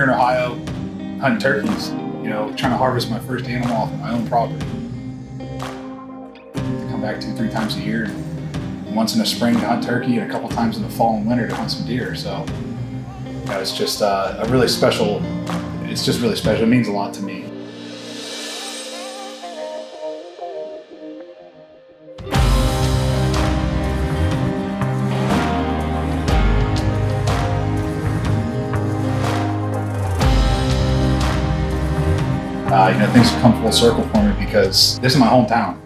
in Ohio hunting turkeys, trying to harvest my first animal off of my own property. I come back 2-3 times a year, and once in the spring to hunt turkey, and a couple times in the fall and winter to hunt some deer. So, it's just a really special. It's just really special. It means a lot to me. Things have come full circle for me because this is my hometown.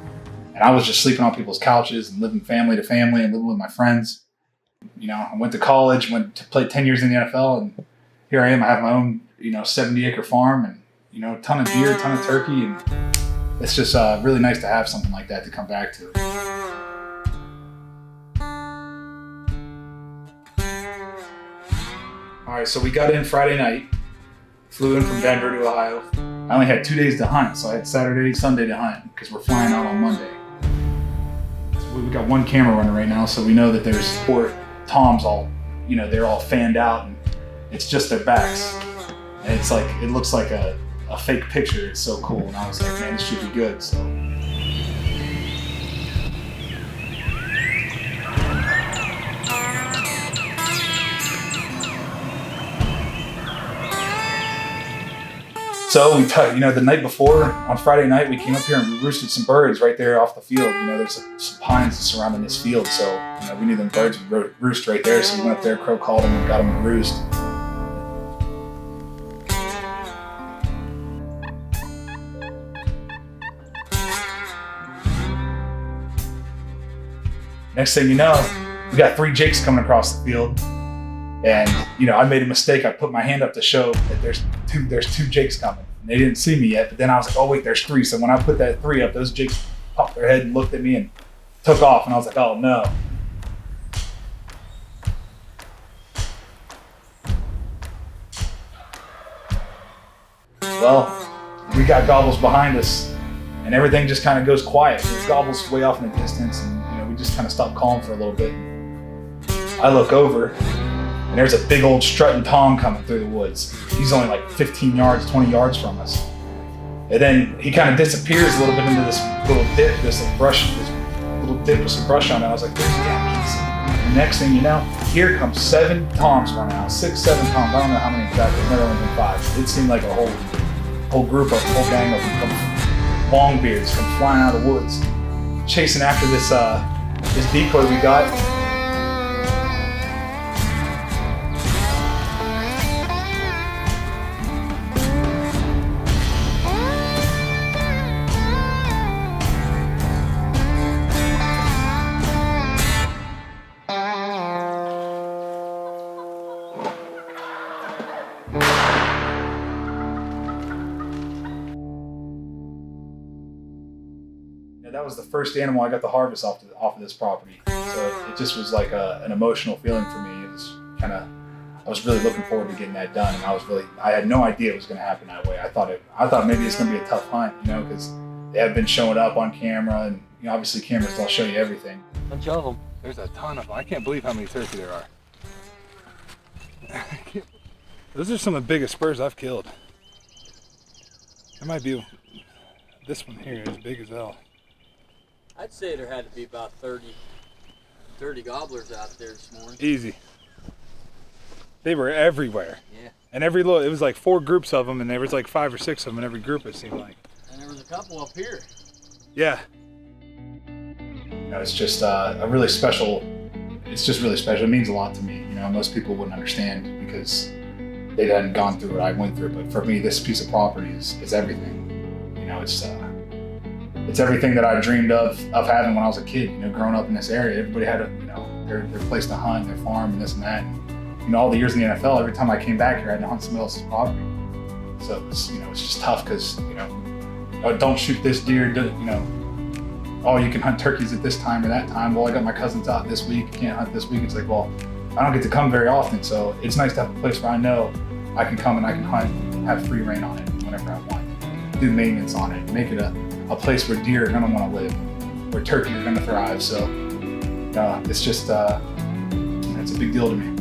And I was just sleeping on people's couches and living family to family and living with my friends. I went to college, went to play 10 years in the NFL, and here I am. I have my own, 70-acre farm and, a ton of deer, a ton of turkey. And it's just really nice to have something like that to come back to. All right, so we got in Friday night, flew in from Denver to Ohio. I only had 2 days to hunt, so I had Saturday, Sunday to hunt because we're flying out on Monday. So we've got one camera running right now, so we know that there's 4 toms all, they're all fanned out, and it's just their backs. And it's like, it looks like a fake picture. It's so cool. And I was like, man, this should be good. So we, the night before, on Friday night, we came up here and we roosted some birds right there off the field. There's some pines surrounding this field, so we knew them birds would roost right there. So we went up there, crow called them, and got them to roost. Next thing you know, we got 3 jakes coming across the field. And, I made a mistake. I put my hand up to show that there's two jakes coming. And they didn't see me yet, but then I was like, oh wait, there's 3. So when I put that 3 up, those jakes popped their head and looked at me and took off. And I was like, oh no. Well, we got gobbles behind us and everything just kind of goes quiet. There's gobbles way off in the distance, and we just kind of stopped calling for a little bit. I look over, and there's a big old strutting tom coming through the woods. He's only like 15 yards, 20 yards from us. And then he kind of disappears a little bit into this little dip, this little dip with some brush on it. I was like, there's Yankees. And next thing you know, here comes 7 toms running out, 6, 7 toms. I don't know how many exactly, never only been 5. It seemed like a whole group of, whole gang of them, long beards come flying out of the woods, chasing after this decoy we got. That was the first animal I got to harvest off of this property. So it just was like an emotional feeling for me. It was I was really looking forward to getting that done, and I had no idea it was going to happen that way. I thought maybe it's going to be a tough hunt, because they have been showing up on camera, and obviously cameras don't show you everything. A bunch of them. There's a ton of them. I can't believe how many turkey there are. Those are some of the biggest spurs I've killed. There might be, this one here is big as hell. I'd say there had to be about 30 gobblers out there this morning. Easy. They were everywhere. Yeah. And it was like 4 groups of them, and there was like 5 or 6 of them in every group, it seemed like. And there was a couple up here. Yeah. It's just a really special, it's just really special. It means a lot to me. Most people wouldn't understand because they hadn't gone through what I went through. But for me, this piece of property is everything. It's everything that I dreamed of having when I was a kid. Growing up in this area, everybody had their place to hunt, their farm, and this and that. And, all the years in the NFL, every time I came back here, I had to hunt somebody else's property. So it's just tough because oh, don't shoot this deer. Oh, you can hunt turkeys at this time or that time. Well, I got my cousins out this week. You can't hunt this week. It's like, well, I don't get to come very often, so it's nice to have a place where I know I can come and I can hunt, have free reign on it whenever I want. Do maintenance on it, make it a place where deer are gonna want to live, where turkey are gonna thrive. So it's just it's a big deal to me.